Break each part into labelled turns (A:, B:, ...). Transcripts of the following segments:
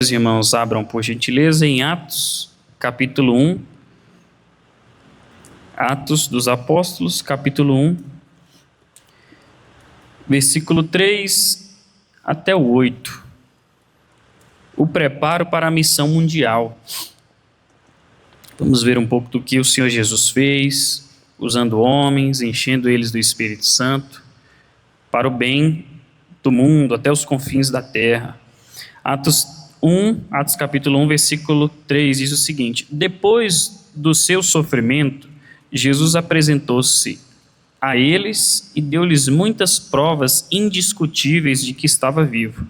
A: Os irmãos abram, por gentileza, em Atos, capítulo 1. Atos dos Apóstolos, capítulo 1, versículo 3 até o 8. O preparo para a missão mundial. Vamos ver um pouco do que o Senhor Jesus fez, usando homens, enchendo eles do Espírito Santo, para o bem do mundo, até os confins da terra. Atos capítulo 1, versículo 3 diz o seguinte: Depois do seu sofrimento, Jesus apresentou-se a eles e deu-lhes muitas provas indiscutíveis de que estava vivo.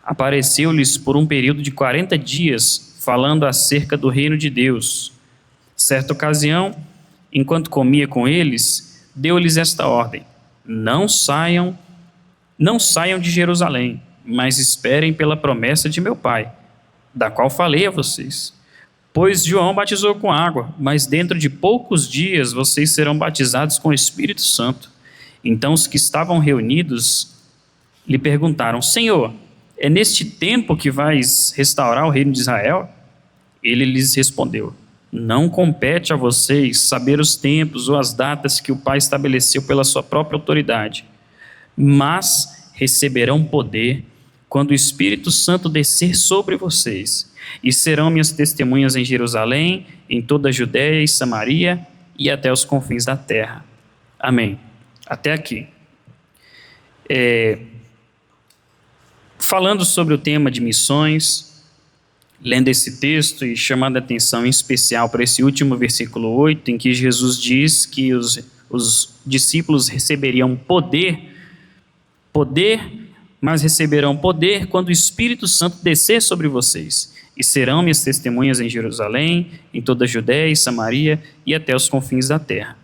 A: Apareceu-lhes por um período de 40 dias, falando acerca do reino de Deus. Certa ocasião, enquanto comia com eles, deu-lhes esta ordem: Não saiam de Jerusalém, mas esperem pela promessa de meu Pai, da qual falei a vocês. Pois João batizou com água, mas dentro de poucos dias vocês serão batizados com o Espírito Santo. Então os que estavam reunidos lhe perguntaram: Senhor, é neste tempo que vais restaurar o reino de Israel? Ele lhes respondeu: Não compete a vocês saber os tempos ou as datas que o Pai estabeleceu pela sua própria autoridade, mas receberão poder quando o Espírito Santo descer sobre vocês, e serão minhas testemunhas em Jerusalém, em toda a Judéia e Samaria e até os confins da terra. Amém. Até aqui. Falando sobre o tema de missões, lendo esse texto e chamando a atenção em especial para esse último versículo 8, em que Jesus diz que os discípulos receberiam poder, mas receberão poder quando o Espírito Santo descer sobre vocês, e serão minhas testemunhas em Jerusalém, em toda a Judéia e Samaria e até os confins da terra.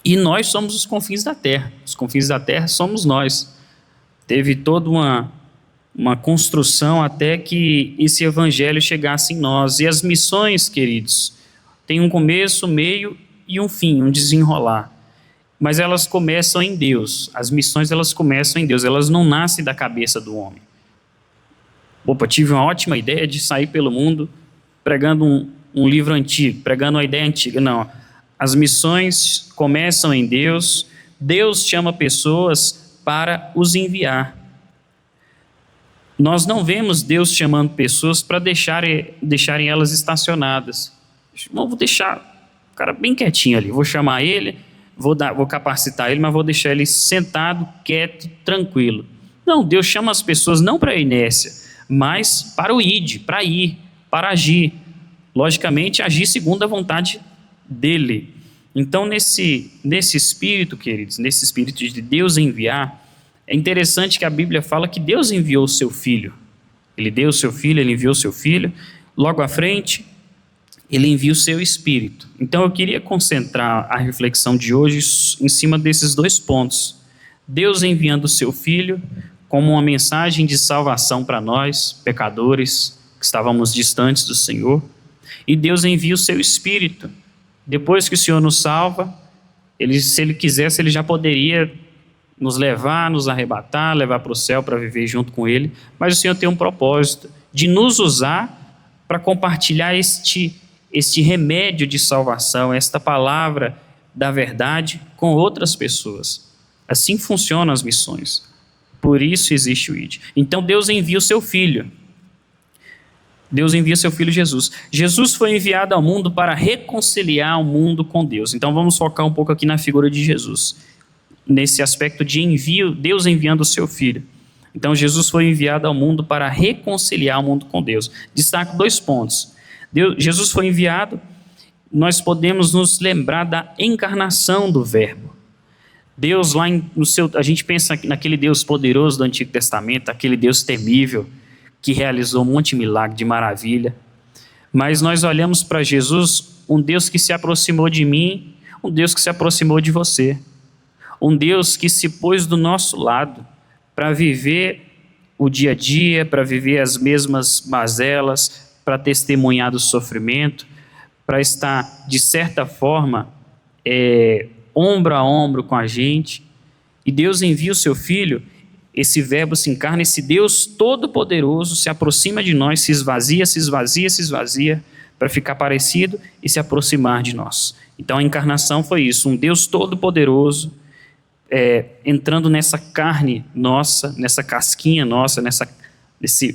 A: E nós somos os confins da terra. Os confins da terra somos nós. Teve toda uma construção até que esse evangelho chegasse em nós. E as missões, queridos, têm um começo, meio e um fim, um desenrolar. Mas elas começam em Deus. As missões, elas começam em Deus. Elas não nascem da cabeça do homem. Opa, tive uma ótima ideia de sair pelo mundo pregando um livro antigo, pregando uma ideia antiga. Não. As missões começam em Deus. Deus chama pessoas para os enviar. Nós não vemos Deus chamando pessoas para deixarem elas estacionadas. Vou deixar o cara bem quietinho ali. Vou chamar ele, vou capacitar ele, mas vou deixar ele sentado, quieto, tranquilo. Não, Deus chama as pessoas não para a inércia, mas para o id, para ir, para agir. Logicamente, agir segundo a vontade dele. Então, nesse espírito, queridos, nesse espírito de Deus enviar, é interessante que a Bíblia fala que Deus enviou o seu Filho. Ele deu o seu Filho, ele enviou o seu Filho. Logo à frente, ele envia o seu Espírito. Então eu queria concentrar a reflexão de hoje em cima desses dois pontos. Deus enviando o seu Filho como uma mensagem de salvação para nós, pecadores, que estávamos distantes do Senhor. E Deus envia o seu Espírito. Depois que o Senhor nos salva, se Ele quisesse, Ele já poderia nos levar, nos arrebatar, levar para o céu para viver junto com Ele. Mas o Senhor tem um propósito de nos usar para compartilhar este remédio de salvação, esta palavra da verdade com outras pessoas. Assim funcionam as missões. Por isso existe o ID. Então Deus envia o seu Filho. Deus envia o seu Filho Jesus. Jesus foi enviado ao mundo para reconciliar o mundo com Deus. Então vamos focar um pouco aqui na figura de Jesus. Nesse aspecto de envio, Deus enviando o seu Filho. Então Jesus foi enviado ao mundo para reconciliar o mundo com Deus. Destaco dois pontos. Jesus foi enviado, nós podemos nos lembrar da encarnação do Verbo. Deus lá a gente pensa naquele Deus poderoso do Antigo Testamento, aquele Deus temível, que realizou um monte de milagre, de maravilha. Mas nós olhamos para Jesus, um Deus que se aproximou de mim, um Deus que se aproximou de você. Um Deus que se pôs do nosso lado para viver o dia a dia, para viver as mesmas mazelas, para testemunhar do sofrimento, para estar, de certa forma, ombro a ombro com a gente. E Deus envia o seu Filho esse verbo se encarna, esse Deus todo-poderoso se aproxima de nós, se esvazia, para ficar parecido e se aproximar de nós. Então a encarnação foi isso, um Deus todo-poderoso entrando nessa carne nossa, nessa casquinha nossa, nesse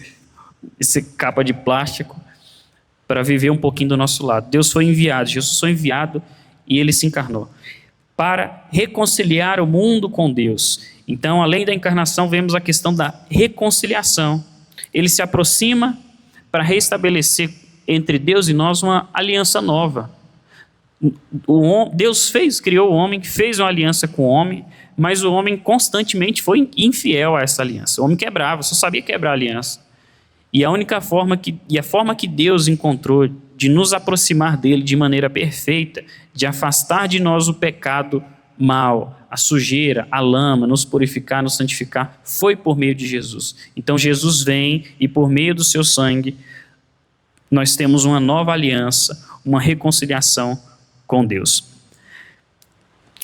A: capa de plástico, para viver um pouquinho do nosso lado. Deus foi enviado, Jesus foi enviado e ele se encarnou para reconciliar o mundo com Deus. Então, além da encarnação, vemos a questão da reconciliação. Ele se aproxima para restabelecer entre Deus e nós uma aliança nova. Deus criou o homem, fez uma aliança com o homem, mas o homem constantemente foi infiel a essa aliança. O homem quebrava, só sabia quebrar a aliança. E a forma que Deus encontrou de nos aproximar dele de maneira perfeita, de afastar de nós o pecado mal, a sujeira, a lama, nos purificar, nos santificar, foi por meio de Jesus. Então Jesus vem e por meio do seu sangue nós temos uma nova aliança, uma reconciliação com Deus.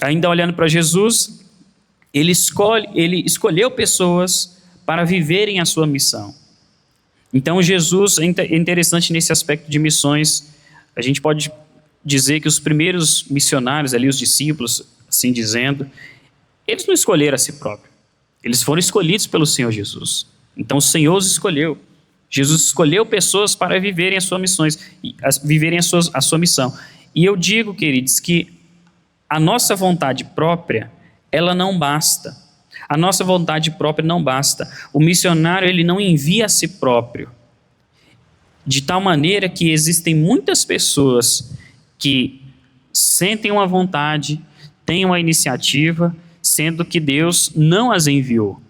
A: Ainda olhando para Jesus, ele escolheu pessoas para viverem a sua missão. Então Jesus é interessante nesse aspecto de missões. A gente pode dizer que os primeiros missionários ali, os discípulos, assim dizendo, eles não escolheram a si próprios. Eles foram escolhidos pelo Senhor Jesus. Então o Senhor os escolheu. Jesus escolheu pessoas para viverem as suas missões, viverem a sua missão. E eu digo, queridos, que a nossa vontade própria, ela não basta. A nossa vontade própria não basta. O missionário, ele não envia a si próprio. De tal maneira que existem muitas pessoas que sentem uma vontade, têm uma iniciativa, sendo que Deus não as enviou.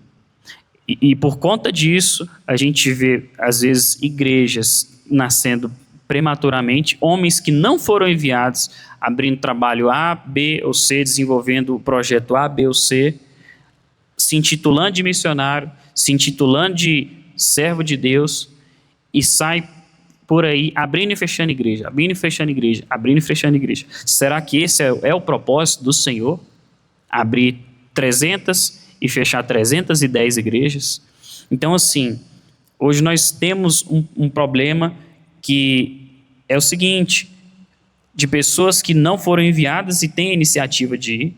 A: E por conta disso, a gente vê, às vezes, igrejas nascendo prematuramente, homens que não foram enviados, abrindo trabalho A, B ou C, desenvolvendo o projeto A, B ou C, se intitulando de missionário, se intitulando de servo de Deus, e sai por aí abrindo e fechando igreja, abrindo e fechando igreja, abrindo e fechando igreja. Será que esse é o propósito do Senhor? Abrir 300 e fechar 310 igrejas? Então, assim, hoje nós temos um problema que é o seguinte, de pessoas que não foram enviadas e têm a iniciativa de ir,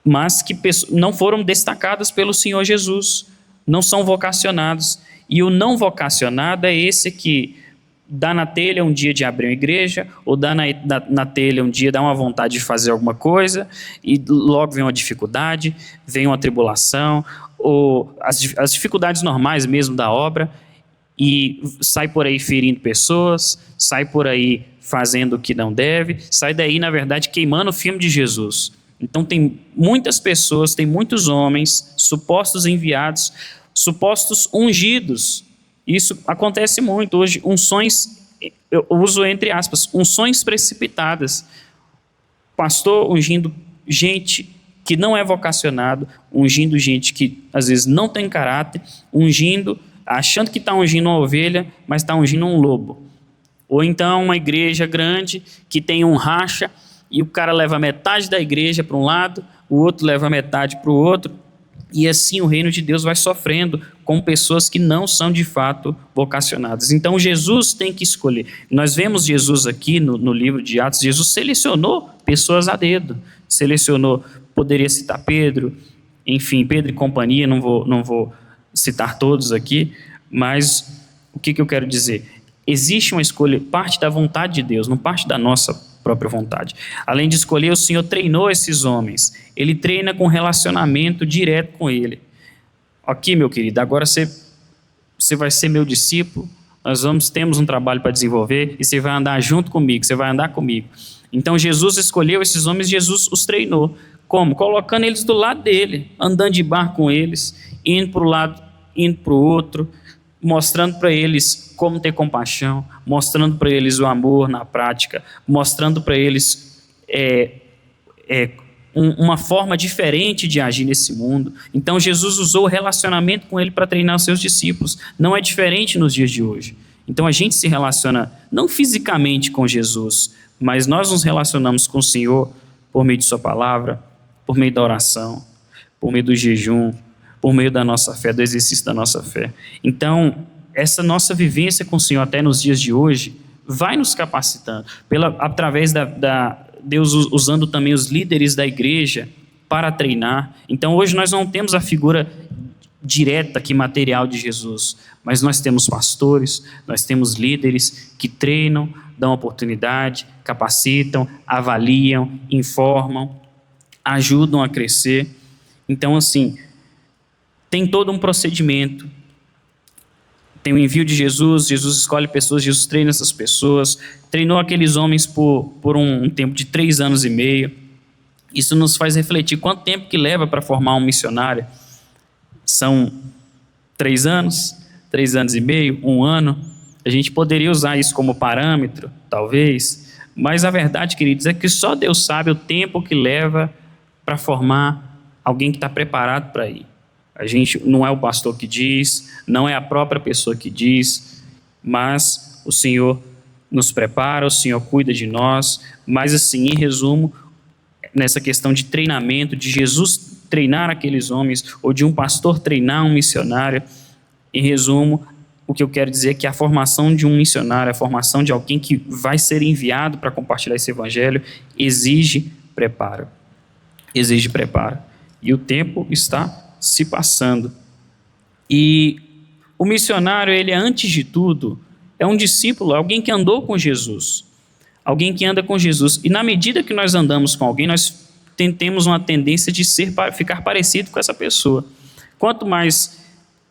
A: mas que não foram destacadas pelo Senhor Jesus, não são vocacionados. E o não vocacionado é esse que dá na telha um dia de abrir uma igreja, ou dá na telha um dia, dá uma vontade de fazer alguma coisa, e logo vem uma dificuldade, vem uma tribulação, ou as dificuldades normais mesmo da obra, e sai por aí ferindo pessoas, sai por aí fazendo o que não deve, sai daí, na verdade, queimando o filme de Jesus. Então tem muitas pessoas, tem muitos homens, supostos enviados, supostos ungidos. Isso acontece muito hoje, unções, eu uso entre aspas, unções precipitadas. Pastor ungindo gente que não é vocacionado, ungindo gente que às vezes não tem caráter, ungindo, achando que está ungindo uma ovelha, mas está ungindo um lobo. Ou então uma igreja grande que tem um racha, e o cara leva metade da igreja para um lado, o outro leva metade para o outro, e assim o reino de Deus vai sofrendo com pessoas que não são de fato vocacionadas. Então Jesus tem que escolher. Nós vemos Jesus aqui no livro de Atos, Jesus selecionou pessoas a dedo, selecionou, poderia citar Pedro, enfim, Pedro e companhia, não vou citar todos aqui, mas o que eu quero dizer? Existe uma escolha, parte da vontade de Deus, não parte da nossa própria vontade. Além de escolher, o Senhor treinou esses homens. Ele treina com relacionamento direto com Ele. Aqui, meu querido, agora você vai ser meu discípulo, temos um trabalho para desenvolver e você vai andar junto comigo, você vai andar comigo. Então Jesus escolheu esses homens, Jesus os treinou. Como? Colocando eles do lado dele, andando de barco com eles, indo para um lado, indo para o outro, mostrando para eles como ter compaixão, mostrando para eles o amor na prática, mostrando para eles uma forma diferente de agir nesse mundo. Então Jesus usou o relacionamento com ele para treinar os seus discípulos. Não é diferente nos dias de hoje. Então a gente se relaciona não fisicamente com Jesus, mas nós nos relacionamos com o Senhor por meio de sua palavra, por meio da oração, por meio do jejum, por meio da nossa fé, do exercício da nossa fé. Então, essa nossa vivência com o Senhor até nos dias de hoje vai nos capacitando, através Deus usando também os líderes da igreja para treinar. Então, hoje nós não temos a figura direta aqui, material de Jesus, mas nós temos pastores, nós temos líderes que treinam, dão oportunidade, capacitam, avaliam, informam, ajudam a crescer. Então, assim, tem todo um procedimento. Tem o envio de Jesus, Jesus escolhe pessoas, Jesus treina essas pessoas, treinou aqueles homens por um tempo de 3 anos e meio. Isso nos faz refletir quanto tempo que leva para formar um missionário. São 3 anos, 3 anos e meio, 1 ano. A gente poderia usar isso como parâmetro, talvez, mas a verdade, queridos, é que só Deus sabe o tempo que leva para formar alguém que está preparado para ir. A gente não é o pastor que diz, não é a própria pessoa que diz, mas o Senhor nos prepara, o Senhor cuida de nós. Mas assim, em resumo, nessa questão de treinamento, de Jesus treinar aqueles homens, ou de um pastor treinar um missionário, em resumo, o que eu quero dizer é que a formação de um missionário, a formação de alguém que vai ser enviado para compartilhar esse evangelho, exige preparo. Exige preparo. E o tempo está se passando. E o missionário, ele antes de tudo, é um discípulo, alguém que andou com Jesus. Alguém que anda com Jesus. E na medida que nós andamos com alguém, nós temos uma tendência de ficar parecido com essa pessoa. Quanto mais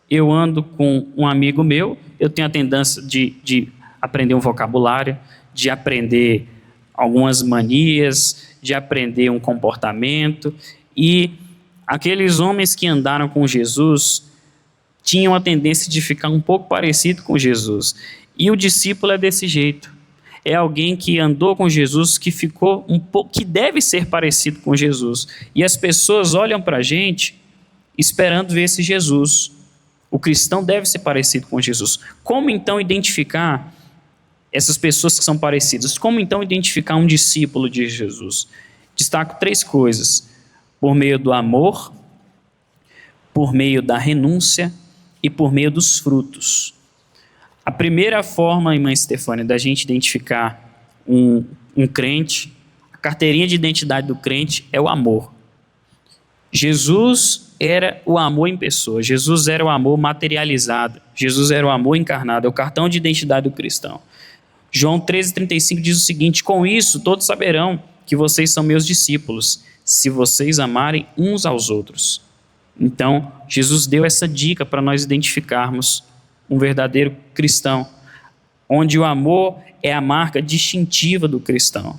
A: eu ando com um amigo meu, eu tenho a tendência de aprender um vocabulário, de aprender algumas manias, de aprender um comportamento. E aqueles homens que andaram com Jesus tinham a tendência de ficar um pouco parecido com Jesus. E o discípulo é desse jeito. É alguém que andou com Jesus, que ficou um pouco, que deve ser parecido com Jesus. E as pessoas olham para a gente esperando ver esse Jesus. O cristão deve ser parecido com Jesus. Como então identificar essas pessoas que são parecidas? Como então identificar um discípulo de Jesus? Destaco 3 coisas: por meio do amor, por meio da renúncia e por meio dos frutos. A primeira forma, irmã Estefânia, da gente identificar um crente, a carteirinha de identidade do crente é o amor. Jesus era o amor em pessoa, Jesus era o amor materializado, Jesus era o amor encarnado, é o cartão de identidade do cristão. João 13,35 diz o seguinte: com isso todos saberão que vocês são meus discípulos, se vocês amarem uns aos outros. Então, Jesus deu essa dica para nós identificarmos um verdadeiro cristão, onde o amor é a marca distintiva do cristão.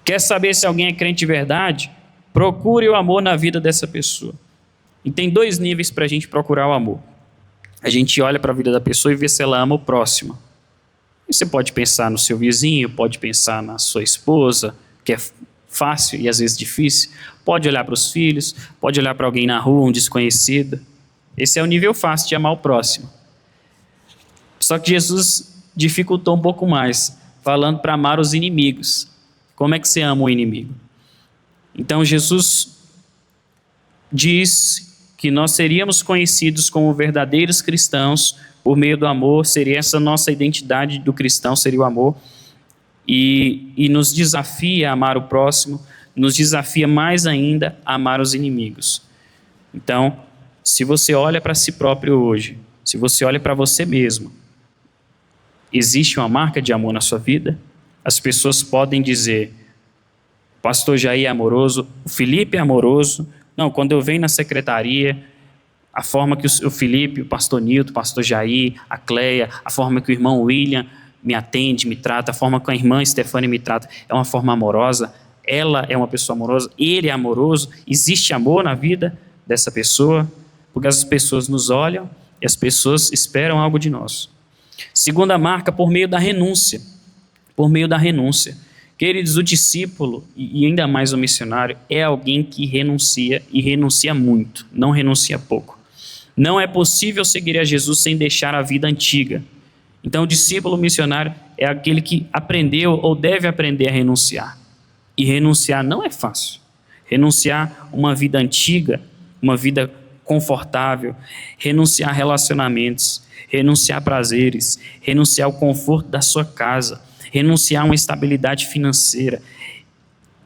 A: Quer saber se alguém é crente de verdade? Procure o amor na vida dessa pessoa. E tem 2 níveis para a gente procurar o amor. A gente olha para a vida da pessoa e vê se ela ama o próximo. E você pode pensar no seu vizinho, pode pensar na sua esposa, que é fácil e às vezes difícil. Pode olhar para os filhos, pode olhar para alguém na rua, um desconhecido. Esse é o nível fácil de amar o próximo. Só que Jesus dificultou um pouco mais, falando para amar os inimigos. Como é que você ama o inimigo? Então Jesus diz que nós seríamos conhecidos como verdadeiros cristãos por meio do amor, seria essa nossa identidade do cristão, seria o amor, e nos desafia a amar o próximo, nos desafia mais ainda a amar os inimigos. Então, se você olha para si próprio hoje, se você olha para você mesmo, existe uma marca de amor na sua vida? As pessoas podem dizer: o pastor Jair é amoroso, o Felipe é amoroso. Não, quando eu venho na secretaria, a forma que o Felipe, o pastor Nilton, o pastor Jair, a Cleia, a forma que o irmão William me atende, me trata, a forma que a irmã Estefânia me trata, é uma forma amorosa. Ela é uma pessoa amorosa, ele é amoroso. Existe amor na vida dessa pessoa, porque as pessoas nos olham e as pessoas esperam algo de nós. Segunda marca, por meio da renúncia. Por meio da renúncia. Queridos, o discípulo, e ainda mais o missionário, é alguém que renuncia, e renuncia muito, não renuncia pouco. Não é possível seguir a Jesus sem deixar a vida antiga. Então, o discípulo missionário é aquele que aprendeu ou deve aprender a renunciar. E renunciar não é fácil. Renunciar uma vida antiga, uma vida confortável, renunciar a relacionamentos, renunciar a prazeres, renunciar ao conforto da sua casa, renunciar a uma estabilidade financeira,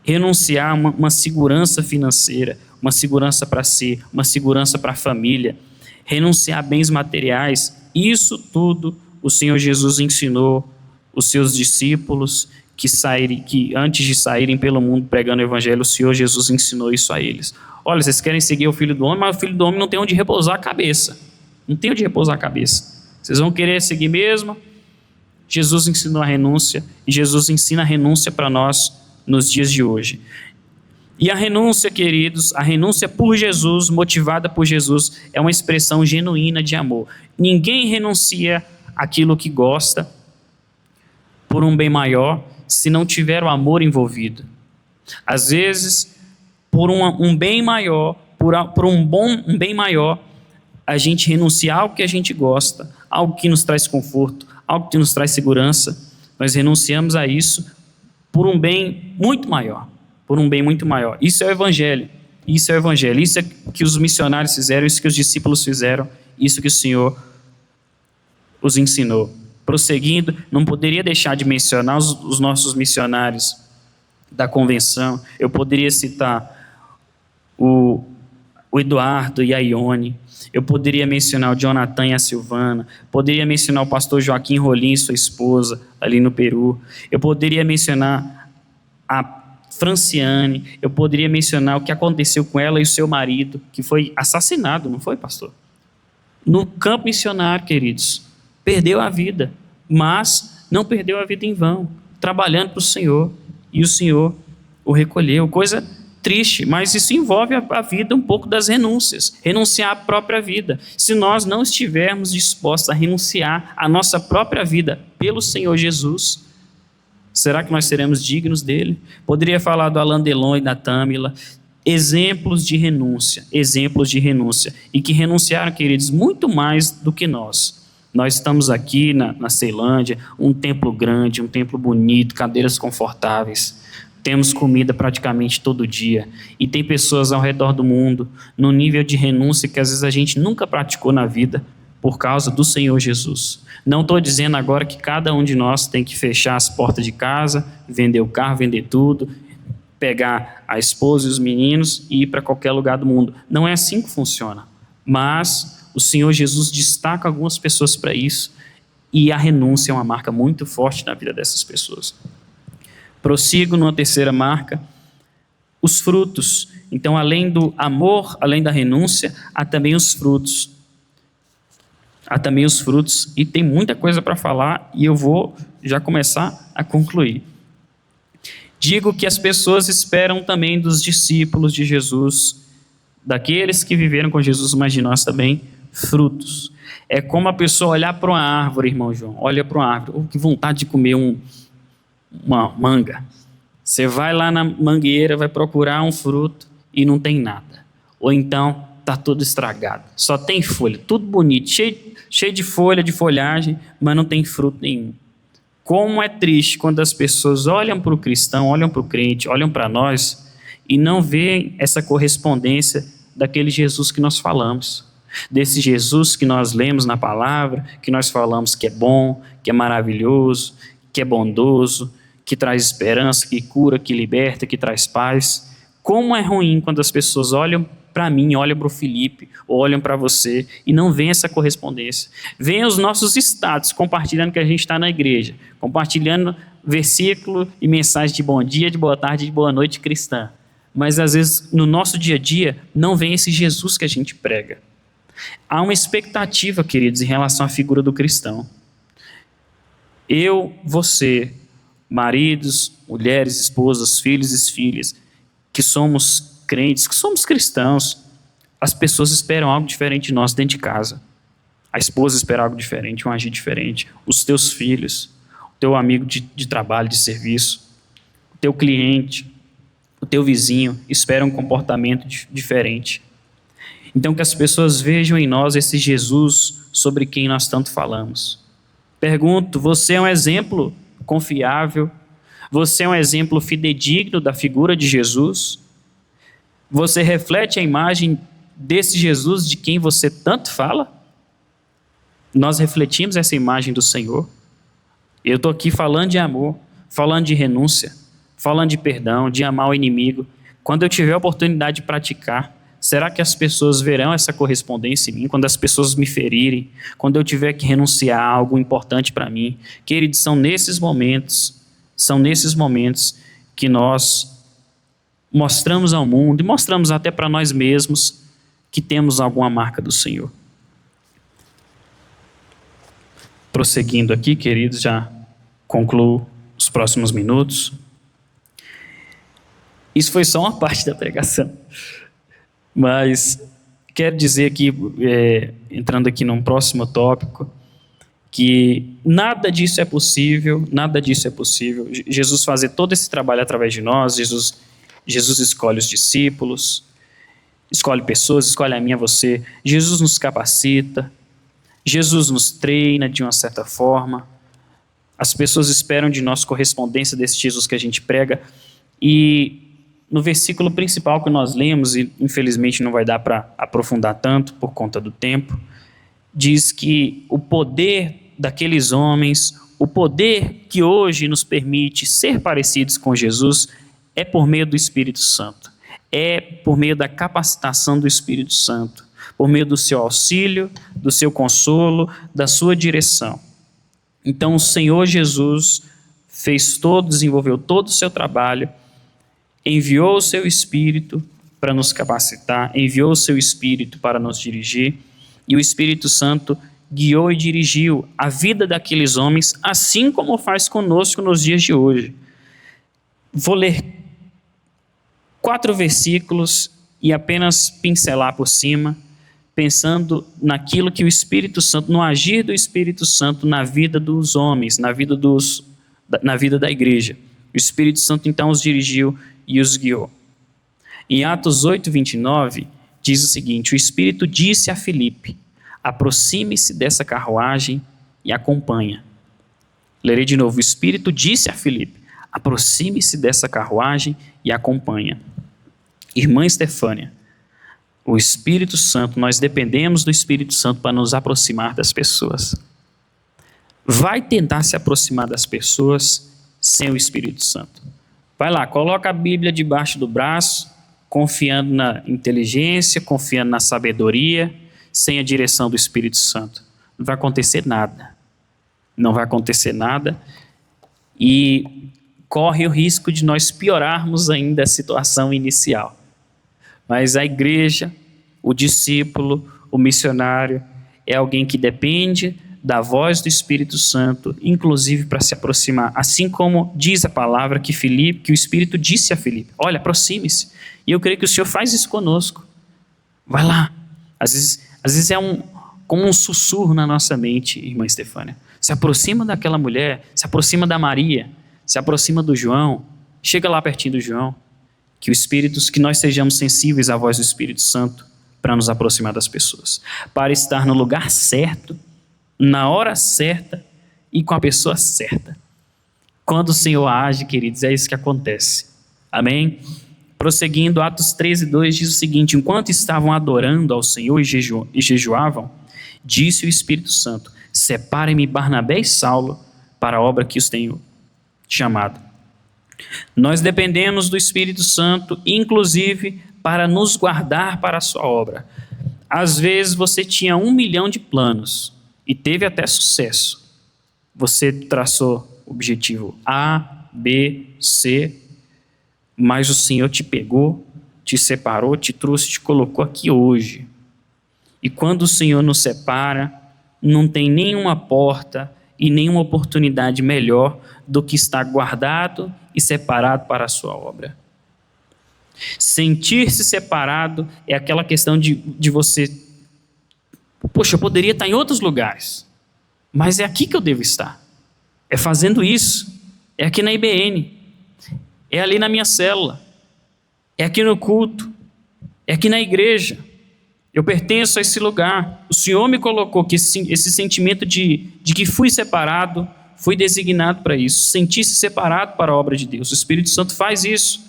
A: renunciar a uma segurança financeira, uma segurança para si, uma segurança para a família, renunciar a bens materiais. Isso tudo o Senhor Jesus ensinou os seus discípulos que antes de saírem pelo mundo pregando o evangelho, o Senhor Jesus ensinou isso a eles. Olha, vocês querem seguir o Filho do Homem, mas o Filho do Homem não tem onde repousar a cabeça. Não tem onde repousar a cabeça. Vocês vão querer seguir mesmo? Jesus ensinou a renúncia, e Jesus ensina a renúncia para nós nos dias de hoje. E a renúncia, queridos, a renúncia por Jesus, motivada por Jesus, é uma expressão genuína de amor. Ninguém renuncia àquilo que gosta por um bem maior, se não tiver o amor envolvido. Às vezes, por um bem maior, por um bem maior, a gente renuncia a algo que a gente gosta, algo que nos traz conforto, algo que nos traz segurança. Nós renunciamos a isso por um bem muito maior, por um bem muito maior. Isso é o Evangelho, isso é o Evangelho, isso é que os missionários fizeram, isso que os discípulos fizeram, isso que o Senhor os ensinou. Prosseguindo, não poderia deixar de mencionar os nossos missionários da convenção. Eu poderia citar o Eduardo e a Ione, eu poderia mencionar o Jonathan e a Silvana, poderia mencionar o pastor Joaquim Rolim e sua esposa, ali no Peru, eu poderia mencionar a Franciane, eu poderia mencionar o que aconteceu com ela e o seu marido, que foi assassinado, não foi, pastor? No campo missionário, queridos, perdeu a vida, mas não perdeu a vida em vão, trabalhando para o Senhor, e o Senhor o recolheu. Coisa triste, mas isso envolve a vida um pouco das renúncias, renunciar à própria vida. Se nós não estivermos dispostos a renunciar à nossa própria vida pelo Senhor Jesus, será que nós seremos dignos dele? Poderia falar do Alain Delon e da Tâmila, exemplos de renúncia, e que renunciaram, queridos, muito mais do que nós. Nós estamos aqui na Ceilândia, um templo grande, um templo bonito, cadeiras confortáveis, temos comida praticamente todo dia, e tem pessoas ao redor do mundo, no nível de renúncia que às vezes a gente nunca praticou na vida, por causa do Senhor Jesus. Não estou dizendo agora que cada um de nós tem que fechar as portas de casa, vender o carro, vender tudo, pegar a esposa e os meninos e ir para qualquer lugar do mundo. Não é assim que funciona. Mas o Senhor Jesus destaca algumas pessoas para isso, e a renúncia é uma marca muito forte na vida dessas pessoas. Prossigo numa terceira marca, os frutos. Então, além do amor, além da renúncia, há também os frutos. E tem muita coisa para falar, e eu vou já começar a concluir. Digo que as pessoas esperam também dos discípulos de Jesus, daqueles que viveram com Jesus, mas de nós também, frutos. É como a pessoa olhar para uma árvore, irmão João, olha para uma árvore, que vontade de comer uma manga. Você vai lá na mangueira, vai procurar um fruto e não tem nada. Ou então está tudo estragado, só tem folha, tudo bonito, cheio de folha, de folhagem, mas não tem fruto nenhum. Como é triste quando as pessoas olham para o cristão, olham para o crente, olham para nós e não veem essa correspondência daquele Jesus que nós falamos, desse Jesus que nós lemos na palavra, que nós falamos que é bom, que é maravilhoso, que é bondoso, que traz esperança, que cura, que liberta, que traz paz. Como é ruim quando as pessoas olham para mim, olham para o Felipe, olham para você e não vem essa correspondência. Vem os nossos status compartilhando que a gente está na igreja, compartilhando versículo e mensagem de bom dia, de boa tarde, de boa noite cristã. Mas às vezes no nosso dia a dia não vem esse Jesus que a gente prega. Há uma expectativa, queridos, em relação à figura do cristão. Eu, você, maridos, mulheres, esposas, filhos e filhas, que somos crentes, que somos cristãos, as pessoas esperam algo diferente de nós dentro de casa. A esposa espera algo diferente, um agir diferente. Os teus filhos, o teu amigo de trabalho, de serviço, o teu cliente, o teu vizinho espera um comportamento diferente. Então que as pessoas vejam em nós esse Jesus sobre quem nós tanto falamos. Pergunto, você é um exemplo confiável? Você é um exemplo fidedigno da figura de Jesus? Você reflete a imagem desse Jesus de quem você tanto fala? Nós refletimos essa imagem do Senhor? Eu estou aqui falando de amor, falando de renúncia, falando de perdão, de amar o inimigo. Quando eu tiver a oportunidade de praticar, será que as pessoas verão essa correspondência em mim? Quando as pessoas me ferirem, quando eu tiver que renunciar a algo importante para mim? Queridos, são nesses momentos que nós mostramos ao mundo e mostramos até para nós mesmos que temos alguma marca do Senhor. Prosseguindo aqui, queridos, já concluo os próximos minutos. Isso foi só uma parte da pregação. Mas quero dizer aqui, entrando aqui num próximo tópico, que nada disso é possível. Jesus fazer todo esse trabalho através de nós. Jesus escolhe os discípulos, escolhe pessoas, escolhe a mim, a você. Jesus nos capacita, Jesus nos treina de uma certa forma. As pessoas esperam de nós correspondência desse Jesus que a gente prega. E no versículo principal que nós lemos, e infelizmente não vai dar para aprofundar tanto por conta do tempo, diz que o poder daqueles homens, o poder que hoje nos permite ser parecidos com Jesus, é por meio do Espírito Santo, é por meio da capacitação do Espírito Santo, por meio do seu auxílio, do seu consolo, da sua direção. Então o Senhor Jesus desenvolveu todo o seu trabalho, enviou o seu Espírito para nos capacitar, enviou o seu Espírito para nos dirigir, e o Espírito Santo guiou e dirigiu a vida daqueles homens, assim como faz conosco nos dias de hoje. Vou ler 4 versículos e apenas pincelar por cima, pensando naquilo que o Espírito Santo, no agir do Espírito Santo na vida dos homens, na vida da igreja. O Espírito Santo então os dirigiu e os guiou. Em Atos 8:29, diz o seguinte: o Espírito disse a Filipe: aproxime-se dessa carruagem e acompanha. Lerei de novo. O Espírito disse a Filipe: aproxime-se dessa carruagem e acompanha. Irmã Estefânia, o Espírito Santo, nós dependemos do Espírito Santo para nos aproximar das pessoas. Vai tentar se aproximar das pessoas sem o Espírito Santo. Vai lá, coloca a Bíblia debaixo do braço, confiando na inteligência, confiando na sabedoria, sem a direção do Espírito Santo. Não vai acontecer nada. Não vai acontecer nada. E corre o risco de nós piorarmos ainda a situação inicial. Mas a igreja, o discípulo, o missionário, é alguém que depende da voz do Espírito Santo, inclusive para se aproximar. Assim como diz a palavra que o Espírito disse a Filipe: olha, aproxime-se. E eu creio que o Senhor faz isso conosco. Vai lá. Às vezes é como um sussurro na nossa mente, irmã Estefânia. Se aproxima daquela mulher, se aproxima da Maria, se aproxima do João, chega lá pertinho do João. Que nós sejamos sensíveis à voz do Espírito Santo para nos aproximar das pessoas, para estar no lugar certo, na hora certa e com a pessoa certa. Quando o Senhor age, queridos, é isso que acontece. Amém? Prosseguindo, Atos 13:2 diz o seguinte: enquanto estavam adorando ao Senhor e jejuavam, disse o Espírito Santo: separem-me Barnabé e Saulo para a obra que os tenho chamado. Nós dependemos do Espírito Santo, inclusive para nos guardar para a sua obra. Às vezes você tinha 1 milhão de planos e teve até sucesso. Você traçou objetivo A, B, C, mas o Senhor te pegou, te separou, te trouxe, te colocou aqui hoje. E quando o Senhor nos separa, não tem nenhuma porta e nenhuma oportunidade melhor do que estar guardado e separado para a sua obra. Sentir-se separado é aquela questão de você: poxa, eu poderia estar em outros lugares, mas é aqui que eu devo estar. É fazendo isso, é aqui na IBN, é ali na minha célula, é aqui no culto, é aqui na igreja. Eu pertenço a esse lugar. O Senhor me colocou que esse sentimento de que fui separado, fui designado para isso. Sentir-se separado para a obra de Deus. O Espírito Santo faz isso.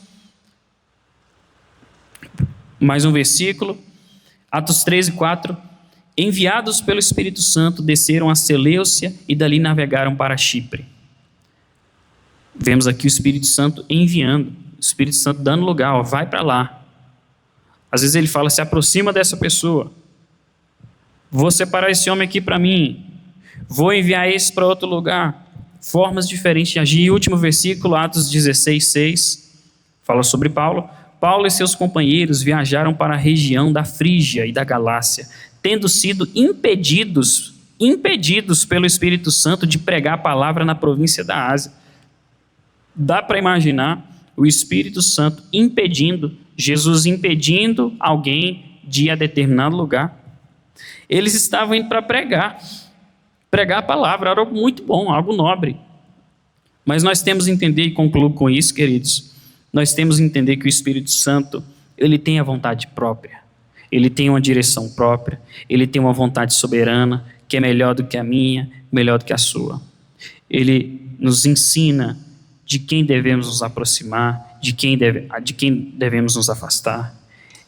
A: Mais um versículo. Atos 13:4. Enviados pelo Espírito Santo, desceram a Seleucia e dali navegaram para Chipre. Vemos aqui o Espírito Santo enviando, o Espírito Santo dando lugar, ó, vai para lá. Às vezes ele fala, se aproxima dessa pessoa. Vou separar esse homem aqui para mim. Vou enviar esse para outro lugar. Formas diferentes de agir. E o último versículo, Atos 16:6, fala sobre Paulo. Paulo e seus companheiros viajaram para a região da Frígia e da Galácia, tendo sido impedidos pelo Espírito Santo de pregar a palavra na província da Ásia. Dá para imaginar o Espírito Santo Jesus impedindo alguém de ir a determinado lugar. Eles estavam indo para pregar a palavra, era algo muito bom, algo nobre. Mas nós temos que entender, e concluo com isso, queridos, nós temos que entender que o Espírito Santo, ele tem a vontade própria, ele tem uma direção própria, ele tem uma vontade soberana, que é melhor do que a minha, melhor do que a sua. Ele nos ensina de quem devemos nos aproximar, de quem devemos nos afastar.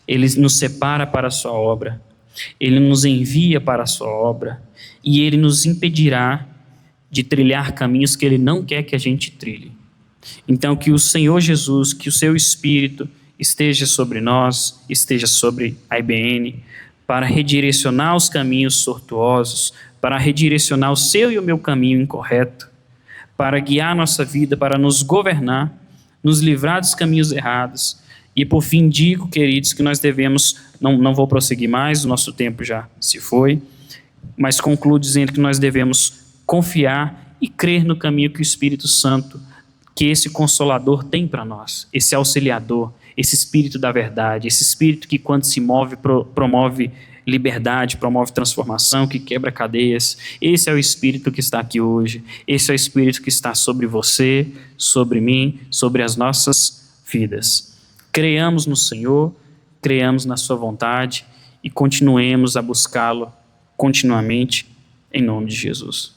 A: Ele nos separa para a sua obra, ele nos envia para a sua obra, e ele nos impedirá de trilhar caminhos que ele não quer que a gente trilhe. Então, que o Senhor Jesus, que o seu Espírito esteja sobre nós, esteja sobre a IBN, para redirecionar os caminhos tortuosos, para redirecionar o seu e o meu caminho incorreto, para guiar a nossa vida, para nos governar, nos livrar dos caminhos errados. E por fim digo, queridos, que nós devemos, não vou prosseguir mais, o nosso tempo já se foi, mas concluo dizendo que nós devemos confiar e crer no caminho que o Espírito Santo, que esse Consolador tem para nós, esse auxiliador, esse Espírito da verdade, esse Espírito que quando se move, promove liberdade, promove transformação, que quebra cadeias. Esse é o Espírito que está aqui hoje, esse é o Espírito que está sobre você, sobre mim, sobre as nossas vidas. Creiamos no Senhor, creiamos na sua vontade e continuemos a buscá-lo continuamente, em nome de Jesus.